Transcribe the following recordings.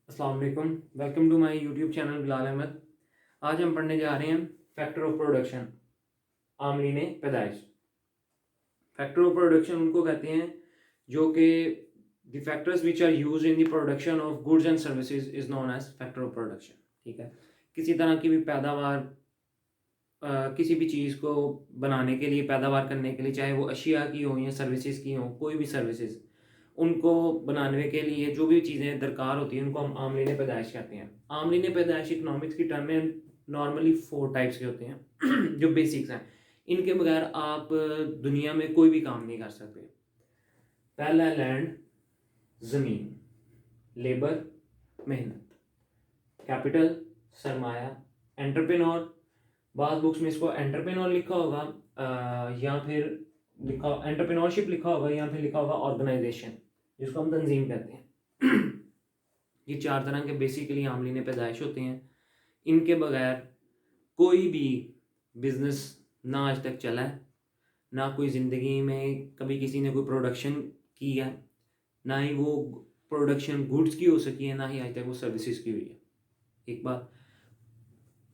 अस्सलाम वालेकुम, welcome to my YouTube channel Bilal Ahmed. आज हम पढ़ने जा रहे हैं फैक्टर ऑफ प्रोडक्शन, आमलीन पैदाइश। फैक्टर ऑफ प्रोडक्शन उनको कहते हैं जो कि the factors which are use in the production of goods and services is known as factor of production. ठीक है, किसी तरह की भी पैदावार, किसी भी चीज़ को बनाने के लिए, पैदावार करने के लिए, चाहे वो अशिया की हो या सर्विसेज की हो, कोई भी सर्विसेज, उनको बनाने के लिए जो भी चीज़ें दरकार होती हैं उनको हम आमलीन पैदाइश कहते हैं। आमलीन पैदाइश इकनॉमिक्स की टर्म में नॉर्मली 4 टाइप्स के होते हैं जो बेसिक्स हैं। इनके बगैर आप दुनिया में कोई भी काम नहीं कर सकते। पहला है लैंड, ज़मीन, लेबर, मेहनत, कैपिटल, सरमाया, एंटरप्रेन्योर। बाद बुक्स में इसको एंटरप्रेन्योर लिखा होगा या फिर लिखा एंटरप्रेन्योरशिप लिखा होगा, या फिर लिखा होगा ऑर्गेनाइजेशन, जिसको हम तंजीम कहते हैं। ये 4 तरह के बेसिकली आमलीन पैदाइश होते हैं। इनके बगैर कोई भी बिजनेस ना आज तक चला है, ना कोई ज़िंदगी में कभी किसी ने कोई प्रोडक्शन की है, ना ही वो प्रोडक्शन गुड्स की हो सकी है, ना ही आज तक वो सर्विसेज की हुई है। एक बात,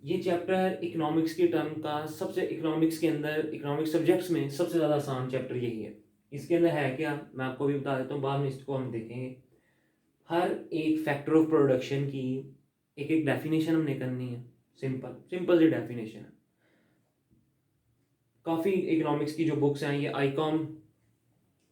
ये चैप्टर इकोनॉमिक्स की टर्म का सबसे, इकोनॉमिक्स के अंदर, इकोनॉमिक्स सब्जेक्ट्स में सबसे ज़्यादा आसान चैप्टर यही है। इसके अंदर है क्या, मैं आपको भी बता देता हूँ, बाद में इसको हम देखेंगे। हर एक फैक्टर ऑफ प्रोडक्शन की एक एक डेफिनेशन हमने करनी है। सिंपल सिंपल सी डेफिनेशन है। काफ़ी इकोनॉमिक्स की जो बुक्स हैं, ये आईकॉम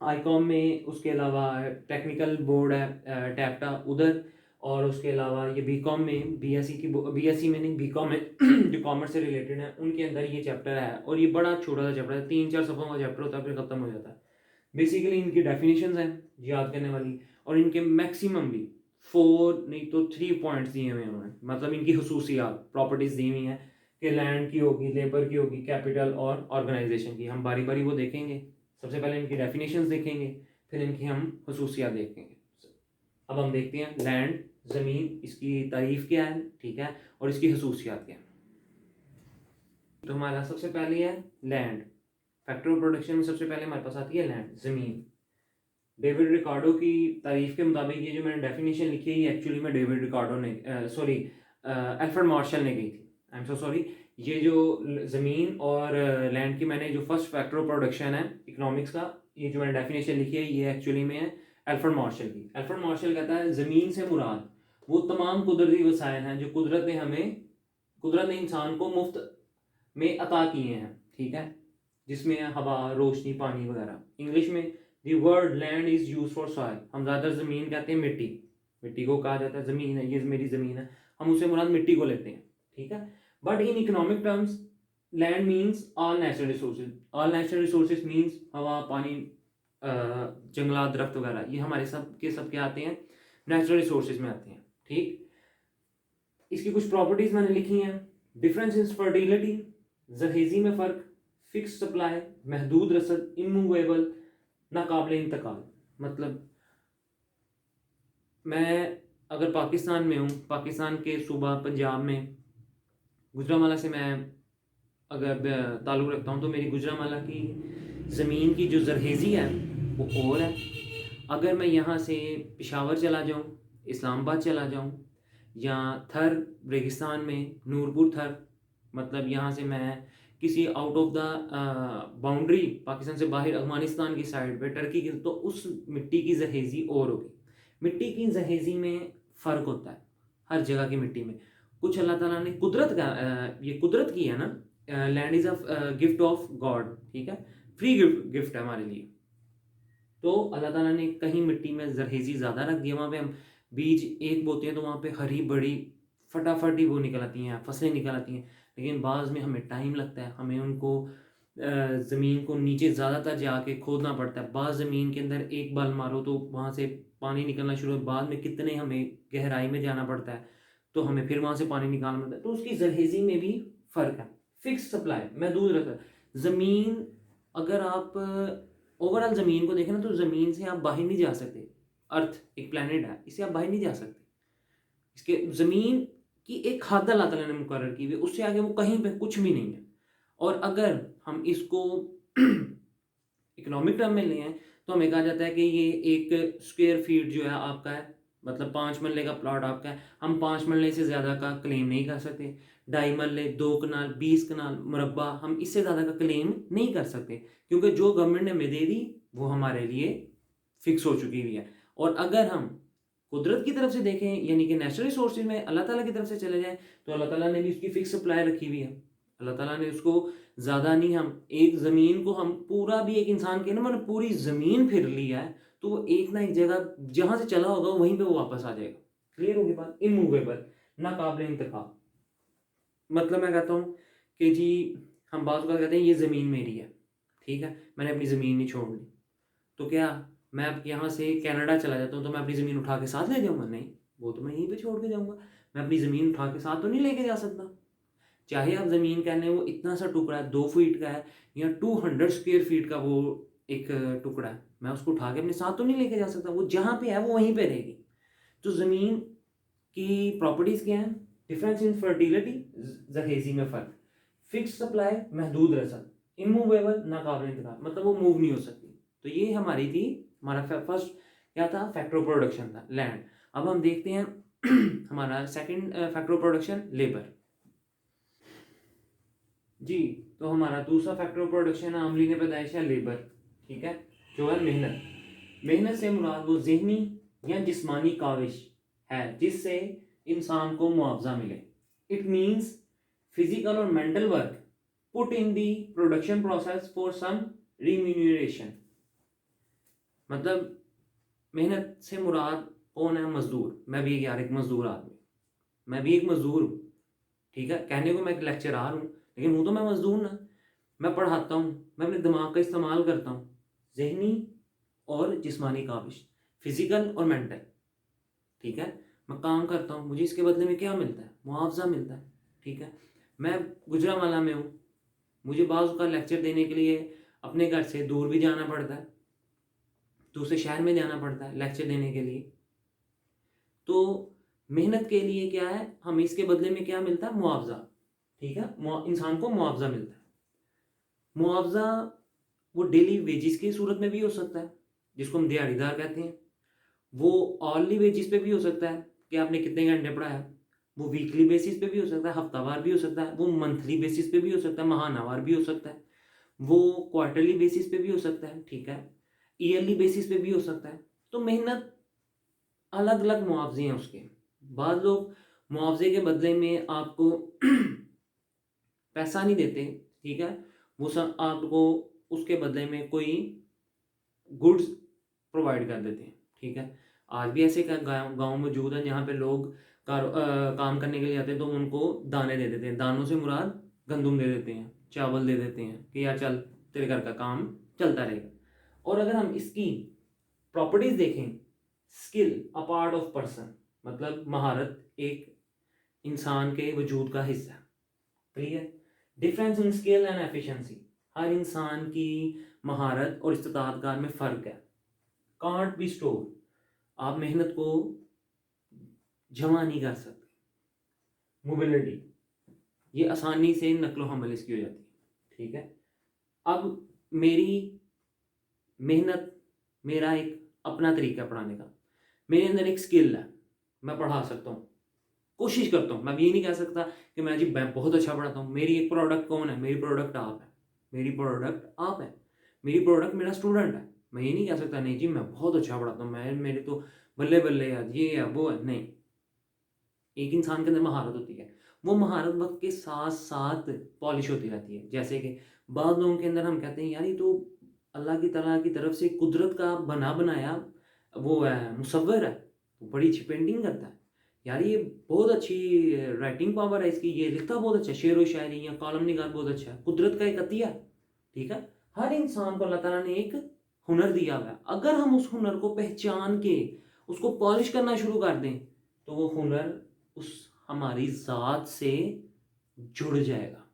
आईकॉम में, उसके अलावा टेक्निकल बोर्ड है टैक्टा उधर, और उसके अलावा ये बीकॉम में, बीएससी की बीएससी में नहीं, बीकॉम में जो कॉमर्स से रिलेटेड है उनके अंदर ये चैप्टर है। और ये बड़ा छोटा सा चैप्टर है, 3-4 सफ़ों का चैप्टर होता है, फिर ख़त्म हो जाता है। बेसिकली इनकी डेफिनेशंस हैं याद करने वाली, और इनके मैक्सिमम भी 4 नहीं तो 3 पॉइंट्स दिए हुए हैं उन्होंने। मतलब इनकी खसूसियात, प्रॉपर्टीज़ दी हुई हैं कि लैंड की होगी, लेबर की होगी, कैपिटल और ऑर्गेनाइजेशन की। हम बारी बारी वो देखेंगे। सबसे पहले इनकी डेफिनेशंस देखेंगे, फिर इनकी हम खसूसियात देखेंगे। अब हम देखते हैं लैंड, ज़मीन, इसकी तारीफ क्या है, ठीक है, और इसकी खसूसियात क्या है। तो हमारा सबसे पहले है लैंड। फैक्टर ऑफ प्रोडक्शन में सबसे पहले हमारे पास आती है लैंड, ज़मीन। डेविड रिकार्डो की तारीफ के मुताबिक ये जो मैंने डेफिनेशन लिखी है, ये एक्चुअली में डेविड रिकार्डो ने सॉरी अल्फ्रेड मार्शल ने कही थी। I am so sorry. ये जो ज़मीन और लैंड की मैंने जो फर्स्ट फैक्टर ऑफ प्रोडक्शन है इकोनॉमिक्स का, ये जो मैंने डेफिनेशन लिखी है, ये एक्चुअली में है अल्फ्रेड मार्शल की। अल्फ्रेड मार्शल कहता है ज़मीन से मुराद वो तमाम कुदरती वसाइल हैं जो कुदरत ने इंसान को मुफ्त में अता किए हैं, ठीक है, जिसमें हवा, रोशनी, पानी वगैरह। इंग्लिश में the word land is use for soil. हम ज़्यादातर ज़मीन कहते हैं मिट्टी, मिट्टी को कहा जाता है ज़मीन है, ये मेरी ज़मीन है, हम उससे मुराद मिट्टी को लेते हैं, ठीक है। But in economic terms land means all natural resources. All natural resources means हवा, पानी, जंगलात, दरख्त वगैरह, ये हमारे सब के आते हैं, नेचुरल रिसोर्सेज में आते हैं, ठीक। इसकी कुछ प्रॉपर्टीज मैंने लिखी हैं। डिफरेंस इन फर्टिलिटी, जहेजी में फ़र्क, फिक्स सप्लाई, महदूद रसद, इमूवेबल, नाकाबिल इंतकाल। मतलब मैं अगर पाकिस्तान में हूँ, पाकिस्तान के सूबा पंजाब में गुजरांवाला से मैं अगर ताल्लुक़ रखता हूँ, तो मेरी गुजरांवाला की ज़मीन की जो जरहेज़ी है वो और है। अगर मैं यहाँ से पेशावर चला जाऊँ, इस्लामाबाद चला जाऊँ, या थर रेगिस्तान में नूरपुर थर, मतलब यहाँ से मैं किसी out of the boundary, Pakistan से बाहर अफगानिस्तान की साइड पे, टर्की की, तो उस मिट्टी की जहेज़ी और होगी। मिट्टी की जहेज़ी में फ़र्क होता है हर जगह की मिट्टी में। कुछ अल्लाह ताला ने कुदरत का ये कुदरत की है ना, land is a gift of God, ठीक है, फ्री गिफ्ट है हमारे लिए। तो अल्लाह ताला ने कहीं मिट्टी में जरहेज़ी ज़्यादा रख दिया, वहाँ पे हम बीज एक बोते हैं तो वहाँ पे हरी बड़ी फटाफट ही वो निकल आती हैं, फसलें निकल आती हैं। लेकिन बाज़ में हमें टाइम लगता है, हमें उनको ज़मीन को नीचे ज़्यादातर जाके खोदना पड़ता है। बाज़ ज़मीन के अंदर एक बाल मारो तो वहाँ से पानी निकलना शुरू हो, बाद में कितने हमें गहराई में जाना पड़ता है, तो हमें फिर वहाँ से पानी निकालना पड़ता है। तो उसकी जरहेज़ी में भी फ़र्क है। फिक्स सप्लाई, महदूद रसद। ज़मीन, अगर आप ओवरऑल ज़मीन को देखें ना, तो ज़मीन से आप बाहर नहीं जा सकते। अर्थ एक प्लैनेट है, इससे आप बाहर नहीं जा सकते। इसके ज़मीन की एक हद अल्लाह ताला ने मुकर्रर की हुई है, उससे आगे वो कहीं पे कुछ भी नहीं है। और अगर हम इसको इकोनॉमिक टर्म में ले आएँ, तो हमें कहा जाता है कि ये एक स्क्वायर फीट जो है आपका है मतलब 5 मरले का प्लॉट आपका है, हम 5 मरले से ज़्यादा का क्लेम नहीं कर सकते। 2.5 मरले, 2 कनाल, 20 कनाल मुरब्बा, हम इससे ज़्यादा का क्लेम नहीं कर सकते, क्योंकि जो गवर्नमेंट ने हमें दे दी वो हमारे लिए फिक्स हो चुकी हुई है। और अगर हम कुदरत की तरफ से देखें, यानी कि नेचुरल रिसोर्सेज में अल्लाह ताला की तरफ से चले जाएं, तो अल्लाह ताला ने भी उसकी फिक्स सप्लाई रखी हुई है। अल्लाह ताला ने उसको ज़्यादा नहीं, हम एक ज़मीन को हम पूरा भी एक इंसान के ना मतलब पूरी ज़मीन फिर लिया है, तो वो एक ना एक जगह जहाँ से चला होगा वहीं पे वो वापस आ जाएगा। क्लियर होगी बात? इमूवेबल, नाकाबिल इंतकाल। मतलब मैं कहता हूँ कि जी हम बात कर कहते हैं ये ज़मीन मेरी है, ठीक है, मैंने अपनी ज़मीन नहीं छोड़ दी, तो क्या मैं अब यहाँ से कनाडा चला जाता हूँ तो मैं अपनी ज़मीन उठा के साथ ले जाऊँगा? नहीं, वो तो मैं यहीं पे छोड़ के जाऊँगा। मैं अपनी ज़मीन उठा के साथ तो नहीं लेके जा सकता। चाहे आप ज़मीन कह लें वो इतना सा टुकड़ा है, 2 फीट का है या 200 स्क्वायर फीट का वो एक टुकड़ा है, मैं उसको उठा के अपने साथ तो नहीं लेके जा सकता। वो जहाँ पे है वो वहीं पे रहेगी। तो ज़मीन की प्रॉपर्टीज़ क्या हैं? डिफरेंस इन फर्टिलिटी, जहेज़ी में फ़र्क, फिक्स सप्लाई, महदूद रसद, इमूवेबल, नाकाबिल इंतकाल, मतलब वो मूव नहीं हो सकती। तो ये हमारी थी, हमारा फर्स्ट क्या था? फैक्टर ऑफ प्रोडक्शन था, लैंड। अब हम देखते हैं हमारा second factor of production, labour. जी, तो हमारा दूसरा फैक्टर ऑफ प्रोडक्शन आमली ने पैदाइश है लेबर, ठीक है, जो है मेहनत। मेहनत से मुराद वो ज़हनी या जिस्मानी काविश है जिससे इंसान को मुआवजा मिले। इट मीन्स फिजिकल और mental work put in the production process for some remuneration. मतलब मेहनत से मुराद कौन है? मजदूर। मैं भी यार एक मजदूर आदमी, मैं भी एक मजदूर हूँ, ठीक है, कहने को मैं एक लेक्चरार हूँ लेकिन हूँ तो मैं मजदूर ना। मैं पढ़ाता हूँ, मैं अपने दिमाग का इस्तेमाल करता हूँ, जहनी और जिस्मानी काबिश, फिजिकल और मेंटल, ठीक है, मैं काम करता हूँ, मुझे इसके बदले में क्या मिलता है? मुआवजा मिलता है, ठीक है। मैं गुजरांवाला में हूँ, मुझे बाज़ का लेक्चर देने के लिए अपने घर से दूर भी जाना पड़ता है, दूसरे शहर में जाना पड़ता है लेक्चर देने के लिए। तो मेहनत के लिए क्या है, हमें इसके बदले में क्या मिलता है? मुआवजा, ठीक है, इंसान को मुआवजा मिलता है। मुआवजा वो डेली वेजिस की सूरत में भी हो सकता है, जिसको हम दिहाड़ीदार कहते हैं। वो ऑनली वेजिस पे भी हो सकता है कि आपने कितने घंटे पढ़ाया। वो वीकली बेसिस पे भी हो सकता है, हफ्तावार भी हो सकता है, वो मंथली बेसिस पे भी हो सकता है, महानावार भी हो सकता है, वो क्वार्टरली बेसिस पे भी हो सकता है, ठीक है, ईयरली बेसिस पे भी हो सकता है। तो मेहनत अलग अलग मुआवजे हैं उसके। बाद लोग मुआवजे के बदले में आपको पैसा नहीं देते, ठीक है, वो सब आपको उसके बदले में कोई गुड्स प्रोवाइड कर देते हैं, ठीक है। आज भी ऐसे गाँव मौजूद हैं जहाँ पे लोग काम करने के लिए आते हैं तो उनको दाने दे देते हैं। दानों से मुराद गंदुम दे देते हैं, चावल दे देते हैं कि यार चल तेरे घर का काम चलता रहेगा। और अगर हम इसकी प्रॉपर्टीज देखें, skill a part of person, मतलब महारत एक इंसान के वजूद का हिस्सा, clear. Difference in skill and efficiency, हर इंसान की महारत और इस्तादात में फ़र्क है। कांट बी स्टोर, आप मेहनत को जमा नहीं कर सकते। मोबिलिटी, ये आसानी से नकलो हमल इसकी हो जाती है, ठीक है। अब मेरी मेहनत, मेरा एक अपना तरीका पढ़ाने का, मेरे अंदर एक स्किल है, मैं पढ़ा सकता हूँ, कोशिश करता हूँ। मैं ये नहीं कह सकता कि मैं जी मैं बहुत अच्छा पढ़ाता हूँ। मेरी एक प्रोडक्ट कौन है? मेरी प्रोडक्ट आप है, मेरी प्रोडक्ट आप है, मेरी प्रोडक्ट मेरा स्टूडेंट है। मैं ये नहीं कह सकता नहीं जी मैं बहुत अच्छा पढ़ाता हूँ, मैं मेरे तो बल्ले बल्ले यार ये है वो है, नहीं। एक इंसान के अंदर महारत होती है, वो महारत वक्त के साथ साथ पॉलिश होती रहती है। जैसे कि बाद लोगों के अंदर हम कहते हैं यार ये तो अल्लाह की ताला की तरफ से कुदरत का बना बनाया वो है, मुसव्विर है, वो बड़ी अच्छी पेंटिंग करता है, यार ये बहुत अच्छी राइटिंग पावर है इसकी, ये लिखता बहुत अच्छा, शेर व शायरी या कॉलम निगार बहुत अच्छा है, कुदरत का एक अतिया है, ठीक है। हर इंसान को अल्लाह ताला ने एक हुनर दिया हुआ है। अगर हम उस हुनर को पहचान के उसको पॉलिश करना शुरू कर दें तो वो हुनर उस हमारी ज़ात से जुड़ जाएगा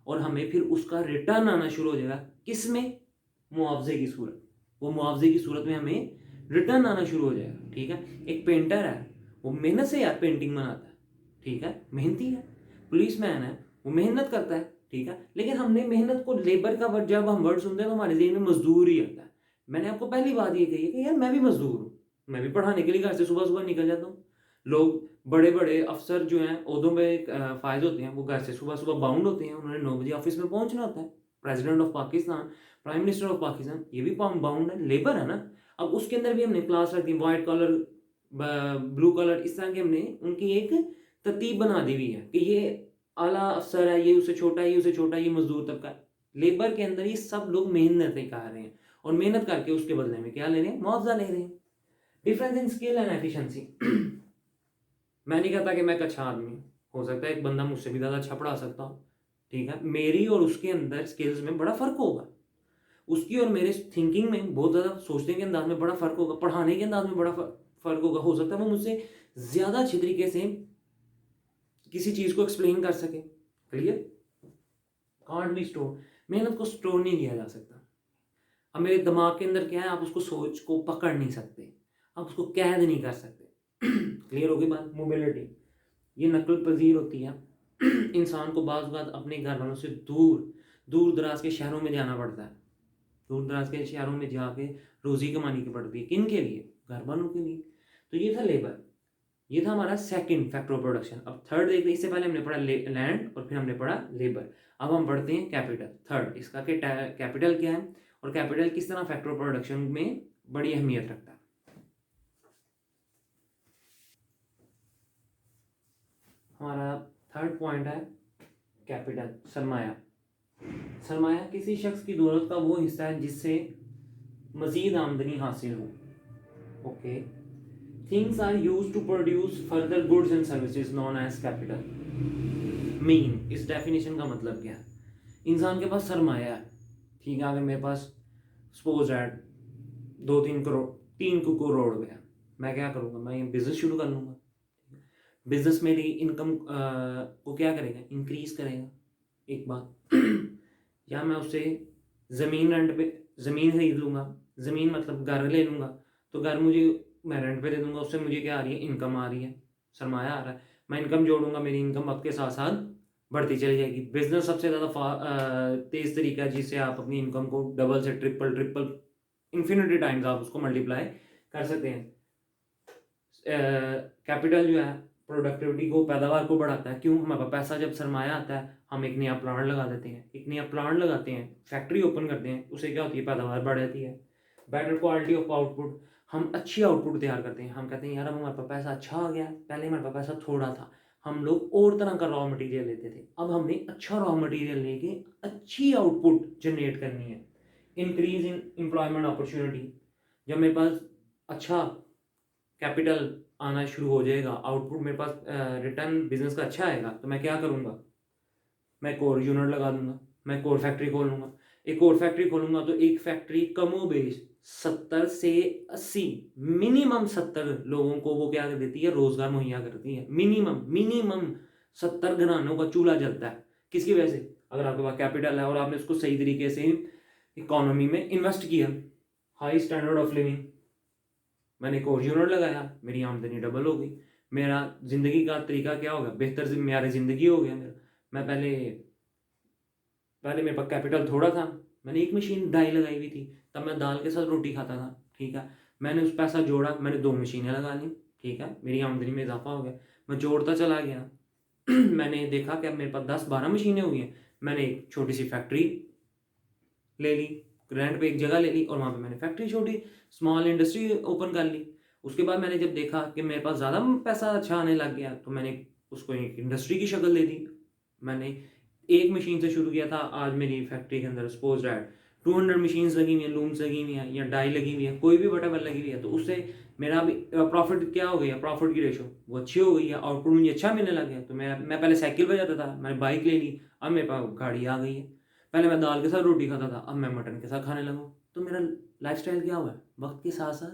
और हमें फिर उसका रिटर्न आना शुरू हो जाएगा। किस में? मुआवजे की सूरत। वो मुआवजे की सूरत में हमें रिटर्न आना शुरू हो जाएगा, ठीक है। एक पेंटर है, वो मेहनत से यार पेंटिंग बनाता है, ठीक है, मेहनती है। पुलिसमैन है, वो मेहनत करता है, ठीक है। लेकिन हमने मेहनत को, लेबर का वर्ड जब हम वर्ड सुनते हैं तो हमारे ज़हन में मजदूर ही आता है। मैंने आपको पहली बात ये कही है कि यार मैं भी मजदूर हूँ, मैं भी पढ़ाने के लिए घर से सुबह सुबह निकल जाता हूँ। लोग बड़े बड़े अफसर जो हैं ओहदों पे फायज होते हैं, वो घर से सुबह सुबह बाउंड होते हैं, उन्होंने 9 बजे ऑफिस में पहुंचना होता है। President of Pakistan, prime minister of Pakistan, ये भी बाउंड है, लेबर है ना। अब उसके अंदर भी हमने क्लास रख दी, वाइट कॉलर, ब्लू कॉलर, इस तरह की हमने उनकी एक तरतीब बना दी हुई है कि ये आला अफसर है, ये उससे छोटा है, ये उससे छोटा है, ये मजदूर तबका है। लेबर के अंदर ये सब लोग मेहनतें कर रहे हैं और मेहनत करके उसके बदले में क्या ले रहे हैं, मुआवजा ले रहे हैं। Difference in skill and efficiency. मैं नहीं कहता कि मैं एक अच्छा आदमी हूँ, हो सकता है एक बंदा मुझसे भी ज़्यादा अच्छा पढ़ा सकता हो, ठीक है, मेरी और उसके अंदर स्किल्स में बड़ा फ़र्क होगा, उसकी और मेरे थिंकिंग में बहुत ज़्यादा, सोचने के अंदाज में बड़ा फ़र्क होगा, पढ़ाने के अंदाज में बड़ा फ़र्क होगा। हो सकता है वो मुझसे ज़्यादा अच्छी तरीके से किसी चीज़ को एक्सप्लेन कर सके। क्लियर? कांट बी स्टोर, मेहनत को स्टोर नहीं किया जा सकता। अब मेरे दिमाग के अंदर क्या है, आप उसको सोच को पकड़ नहीं सकते, आप उसको कैद नहीं कर सकते। क्लियर होगी बात? मोबिलिटी ये नकल पजीर होती है। इंसान को बाज़ बात अपने घर वालों से दूर दूर दराज के शहरों में जाना पड़ता है, दूर दराज के शहरों में जाके रोज़ी कमानी की पड़ती है। किन के लिए? घर वालों के लिए। तो ये था लेबर, ये था हमारा सेकंड फैक्टर ऑफ प्रोडक्शन। अब थर्ड देखते हैं, इससे पहले हमने पढ़ा लैंड और फिर हमने पढ़ा लेबर। अब हम पढ़ते हैं कैपिटल, थर्ड इसका कि कैपिटल क्या है और कैपिटल किस तरह फैक्टर ऑफ प्रोडक्शन में बड़ी अहमियत रखता है। हमारा थर्ड पॉइंट है कैपिटल, सरमाया। सरमाया किसी शख्स की दौलत का वो हिस्सा है जिससे मजीद आमदनी हासिल हो। Okay, things are used to produce further goods and services known as capital. Mean, इस डेफिनेशन का मतलब क्या है? इंसान के पास सरमाया है, ठीक है, अगर मेरे पास सपोज एट 2-3 करोड़, 3 करोड़ रुपया, मैं क्या करूँगा, मैं ये बिजनेस शुरू कर लूँगा। बिजनेस मेरी इनकम को क्या करेगा, इंक्रीज करेगा, एक बात। या मैं उससे ज़मीन रेंट पे, ज़मीन खरीद लूँगा, ज़मीन मतलब घर ले लूँगा, तो घर मुझे मैं रेंट पे दे दूँगा, उससे मुझे क्या आ रही है, इनकम आ रही है, सरमाया आ रहा है। मैं इनकम जोड़ूंगा, मेरी इनकम वक्त के साथ साथ बढ़ती चली जाएगी। बिजनेस सबसे ज़्यादा तेज़ तरीका है जिससे आप अपनी इनकम को डबल से ट्रिपल ट्रिपल इन्फिनिटी टाइम्स आप उसको मल्टीप्लाई कर सकते हैं। कैपिटल जो है प्रोडक्टिविटी को, पैदावार को बढ़ाता है। क्यों? हमारे पास पैसा जब सरमाया आता है, हम एक नया प्लांट लगा देते हैं, एक नया प्लांट लगाते हैं, फैक्ट्री ओपन करते हैं, उससे क्या होती है, पैदावार बढ़ जाती है। बेटर क्वालिटी ऑफ आउटपुट, हम अच्छी आउटपुट तैयार करते हैं। हम कहते हैं यार अब हमारे पास पैसा अच्छा आ गया, पहले हमारे पास पैसा थोड़ा था, हम लोग और तरह का रॉ मटेरियल लेते थे, अब हमने अच्छा रॉ मटेरियल लेके अच्छी आउटपुट जनरेट करनी है। इंक्रीज इन एम्प्लॉयमेंट अपॉर्चुनिटी, जब मेरे पास अच्छा कैपिटल आना शुरू हो जाएगा, आउटपुट मेरे पास रिटर्न बिजनेस का अच्छा आएगा, तो मैं क्या करूँगा, मैं एक और यूनिट लगा दूंगा, मैं एक और फैक्ट्री खोल लूँगा। एक और फैक्ट्री खोलूंगा तो एक फैक्ट्री कमोबेश 70 से 80, मिनिमम 70 लोगों को वो क्या कर देती है, रोजगार मुहैया करती है। मिनिमम मिनिमम 70 घरानों का चूल्हा जलता है। किसकी वजह से? अगर आपके पास कैपिटल है और आपने उसको सही तरीके से इकोनॉमी में इन्वेस्ट किया। हाई स्टैंडर्ड ऑफ लिविंग, मैंने एक और यूनिट लगाया, मेरी आमदनी डबल हो गई, मेरा ज़िंदगी का तरीका क्या होगा, बेहतर मेरी ज़िंदगी हो गया मेरा। मैं पहले मेरे पास कैपिटल थोड़ा था, मैंने एक मशीन डाई लगाई हुई थी, तब मैं दाल के साथ रोटी खाता था, ठीक है। मैंने उस पैसा जोड़ा, मैंने 2 मशीनें लगा ली, ठीक है, मेरी आमदनी में इजाफा हो गया, मैं जोड़ता चला गया। मैंने देखा कि अब मेरे पास 10-12 मशीनें हो गई हैं। मैंने एक छोटी सी फैक्ट्री ले ली, रेंट पे एक जगह ले ली और वहाँ पे मैंने फैक्ट्री, छोटी स्मॉल इंडस्ट्री ओपन कर ली। उसके बाद मैंने जब देखा कि मेरे पास ज़्यादा पैसा अच्छा आने लग गया, तो मैंने उसको एक इंडस्ट्री की शक्ल दे दी। मैंने एक मशीन से शुरू किया था, आज मेरी फैक्ट्री के अंदर सपोज दैट 200 मशीन्स लगी हुई हैं, लूम्स लगी हुई हैं या डाई लगी हुई है, कोई भी वटेवर लगी हुई है, तो उससे मेरा भी प्रॉफिट क्या हो गया, प्रॉफिट की रेशो वो अच्छी हो गई है, आउटपुट मुझे अच्छा मिलने लग गया। तो मैं पहले साइकिल पर जाता था, मैंने बाइक ले ली, अब मेरे पास गाड़ी आ गई है। पहले मैं दाल के साथ रोटी खाता था, अब मैं मटन के साथ खाने लगा। तो मेरा लाइफस्टाइल क्या हुआ है, वक्त के साथ साथ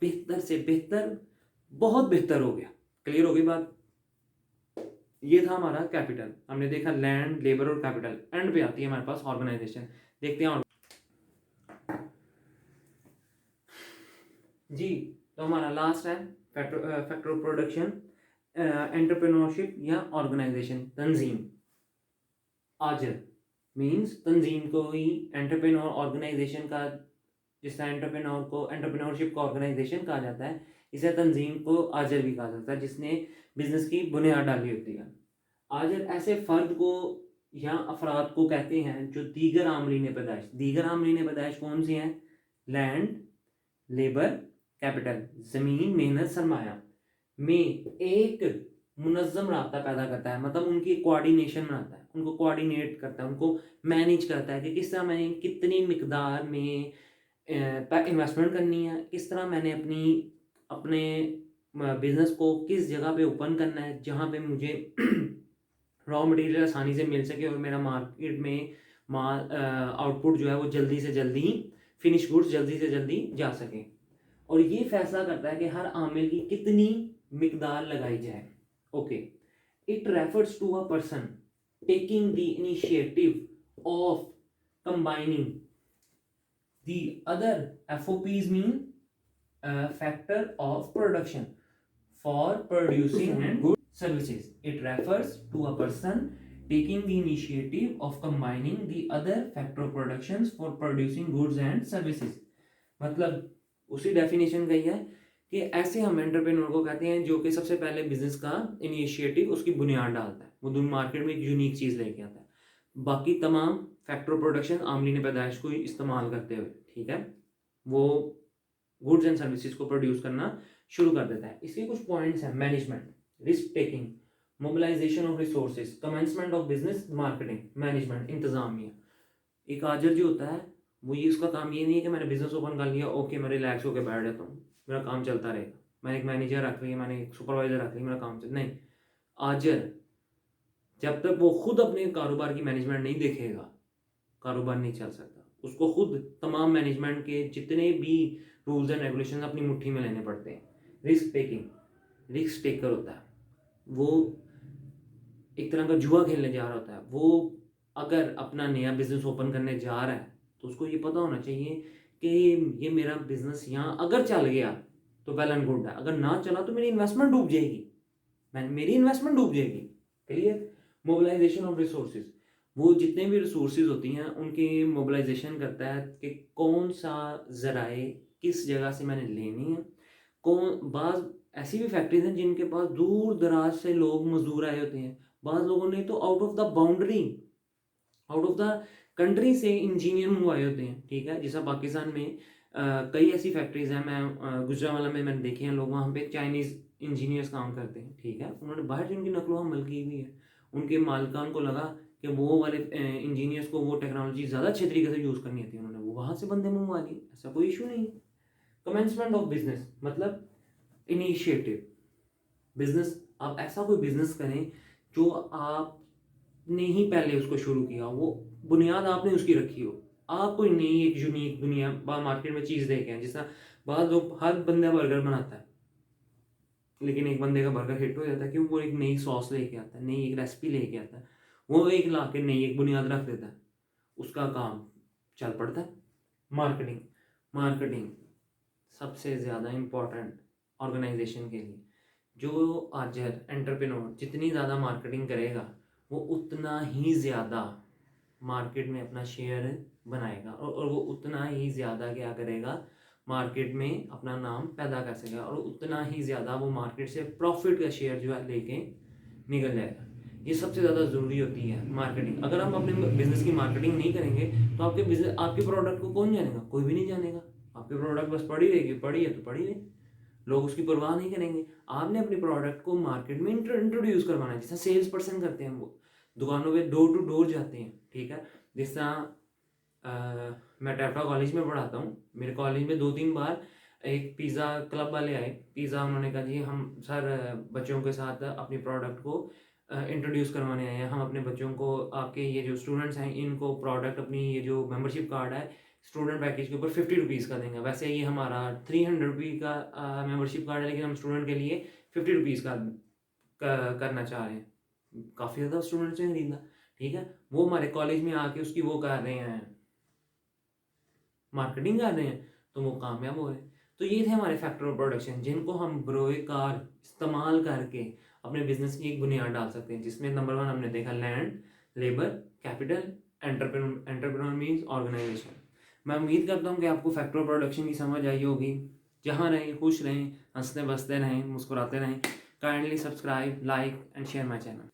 बेहतर से बेहतर, बहुत बेहतर हो गया। क्लियर हो गई बात? ये था हमारा कैपिटल। हमने देखा लैंड, लेबर और कैपिटल। एंड पे आती है हमारे पास ऑर्गेनाइजेशन। देखते हैं जी। तो हमारा लास्ट है फैक्टर ऑफ प्रोडक्शन, एंटरप्रेन्योरशिप या ऑर्गेनाइजेशन, तंजीम। आजर मीन्स तंजीम को ही एंटरप्रेन्योर ऑर्गेनाइजेशन का जिस तरह एंटरप्रेन्योरशिप को ऑर्गेनाइजेशन कहा जाता है, इसे तंजीम को आजर भी कहा जाता है, जिसने बिजनेस की बुनियाद डाली होती है। आजर ऐसे फ़र्द को या अफराद को कहते हैं जो दीगर आमरीन पैदाइश कौन सी हैं? लैंड, लेबर, कैपिटल, ज़मीन, मेहनत, सरमाया में एक मुनज़्ज़म राब्ता पैदा करता है, मतलब उनकी कोऑर्डिनेशन बनाता है, उनको कोऑर्डिनेट करता है, उनको मैनेज करता है कि किस तरह मैंने कितनी मिकदार में इन्वेस्टमेंट करनी है, किस तरह मैंने अपने बिज़नेस को किस जगह पे ओपन करना है जहाँ पे मुझे रॉ मटेरियल आसानी से मिल सके और मेरा मार्केट में माल आउटपुट जो है वो जल्दी से जल्दी फिनिश गुड्स जल्दी से जल्दी जा सके। और ये फैसला करता है कि हर आमिल की कितनी मिकदार लगाई जाए। Okay, it refers to a person taking the initiative of combining the other FOPs mean factor of production for producing and good services. It refers to a person taking the initiative of combining the other factor of productions for producing goods and services. मतलब उसी definition का ही है कि ऐसे हम entrepreneur को कहते हैं जो कि सबसे पहले बिजनेस का इनिशिएटिव उसकी बुनियाद डालता है, वो मार्केट में एक यूनिक चीज़ लेके आता है, बाकी तमाम फैक्टर ऑफ प्रोडक्शन आमलीन पैदाइश को इस्तेमाल करते हुए, ठीक है, वो गुड्स एंड सर्विसेज को प्रोड्यूस करना शुरू कर देता है। इसके कुछ पॉइंट्स हैं: management, risk taking, mobilisation of resources, commencement of business, marketing, management, इंतजामिया। एक आजर जो होता है वो ये उसका काम ये नहीं है कि मैंने बिजनेस ओपन कर लिया, ओके मैं रिलैक्स होकर बैठ जाता हूँ, मेरा काम चलता रहेगा, मैंने एक मैनेजर रख लिया, मैंने एक सुपरवाइजर रख लिया, मेरा काम चल नहीं। आजर जब तक वो खुद अपने कारोबार की मैनेजमेंट नहीं देखेगा, कारोबार नहीं चल सकता। उसको खुद तमाम मैनेजमेंट के जितने भी रूल्स एंड रेगुलेशन अपनी मुट्ठी में लेने पड़ते हैं। रिस्क टेकर होता है, वो एक तरह का जुआ खेलने जा रहा होता है। वो अगर अपना नया बिजनेस ओपन करने जा रहा है तो उसको ये पता होना चाहिए कि ये मेरा बिजनेस यहाँ अगर चल गया तो वेल एंड गुड है, अगर ना चला तो मेरी इन्वेस्टमेंट डूब जाएगी। क्लियर? मोबिलाइजेशन ऑफ रिसोर्सेज, वो जितने भी रिसोर्सेज होती हैं उनकी मोबिलाइजेशन करता है कि कौन सा ज़राए किस जगह से मैंने लेनी है। बाज़ ऐसी भी फैक्ट्रीज हैं जिनके पास दूर दराज से लोग मजदूर आए होते हैं, बाज़ लोगों ने तो आउट ऑफ द कंट्री से इंजीनियर मंगवाए होते हैं, ठीक है। जैसा पाकिस्तान में कई ऐसी फैक्ट्रीज हैं, मैं गुजरांवाला में मैंने देखे हैं लोग, वहाँ पे चाइनीज़ इंजीनियर्स काम करते हैं, ठीक है। उन्होंने बाहर से उनकी नकलो हमल की हुई है, उनके मालिकान को लगा कि वो वाले इंजीनियर्स को वो टेक्नोलॉजी ज़्यादा अच्छे तरीके से यूज़ करनी आती है, उन्होंने वो वहाँ से बंदे मंगवा लिए, ऐसा कोई इशू नहीं। कमेंसमेंट ऑफ बिजनेस मतलब इनिशिएटिव। बिजनेस, आप ऐसा कोई बिजनेस करें जो आपने ही पहले उसको शुरू किया, वो बुनियाद आपने उसकी रखी हो, आप कोई नई एक यूनिक दुनिया मार्केट में चीज़ देखे हैं। जैसा बाद लोग, हर बंदा बर्गर बनाता है लेकिन एक बंदे का बर्गर हिट हो जाता है, क्यों? वो एक नई सॉस लेके आता है, नई एक रेसिपी लेके आता है, वो एक ला के नई एक बुनियाद रख देता है, उसका काम चल पड़ता है। मार्केटिंग सबसे ज़्यादा इम्पोर्टेंट ऑर्गेनाइजेशन के लिए। जो आज एंटरप्रेन्योर जितनी ज़्यादा मार्केटिंग करेगा वो उतना ही ज़्यादा मार्केट में अपना शेयर बनाएगा और वो उतना ही ज़्यादा क्या करेगा, मार्केट में अपना नाम पैदा कर सकेगा और उतना ही ज़्यादा वो मार्केट से प्रॉफिट का शेयर जो है लेके निकल जाएगा। ये सबसे ज़्यादा ज़रूरी होती है मार्केटिंग। अगर आप अपने बिजनेस की मार्केटिंग नहीं करेंगे तो आपके प्रोडक्ट को कौन जानेगा? कोई भी नहीं जानेगा। आपके प्रोडक्ट बस पड़ी रहेगी, पड़ी है तो पड़ी रहे, लोग उसकी परवाह नहीं करेंगे। आपने अपने प्रोडक्ट को मार्केट में इंट्रोड्यूस करवाना है, जैसा सेल्स पर्सन करते हैं, वो दुकानों पे डोर टू डोर जाते हैं, ठीक है। जिस तरह मैं टैप्टा कॉलेज में पढ़ाता हूँ, मेरे कॉलेज में 2-3 बार एक पिज़्ज़ा क्लब वाले आए, पिज़्ज़ा उन्होंने कहा जी हम सर बच्चों के साथ अपनी प्रोडक्ट को इंट्रोड्यूस करवाने आए हैं, हम अपने बच्चों को, आपके ये जो स्टूडेंट्स हैं इनको प्रोडक्ट, अपनी ये जो मेंबरशिप कार्ड है स्टूडेंट पैकेज के ऊपर 50 रुपीज़ का देंगे। वैसे ये हमारा 300 रुपये का मेंबरशिप कार्ड है, लेकिन हम स्टूडेंट के लिए 50 रुपीज़ का करना चाह रहे हैं। काफ़ी ज़्यादा स्टूडेंट्स हैं खरीदना, ठीक है। वो हमारे कॉलेज में आके उसकी वो कर रहे हैं, मार्केटिंग कर रहे हैं, तो वो कामयाब हो रहे हैं। तो ये थे हमारे फैक्टर ऑफ प्रोडक्शन जिनको हम बरोए कार इस्तेमाल करके अपने बिजनेस की एक बुनियाद डाल सकते हैं, जिसमें नंबर 1 हमने देखा land, labour, capital, entrepreneur means organisation. मैं उम्मीद करता हूँ कि आपको फैक्टर प्रोडक्शन की समझ आई होगी। जहाँ रहें खुश रहें, हंसते बसते रहें, मुस्कुराते रहें। Kindly subscribe, like and share my channel.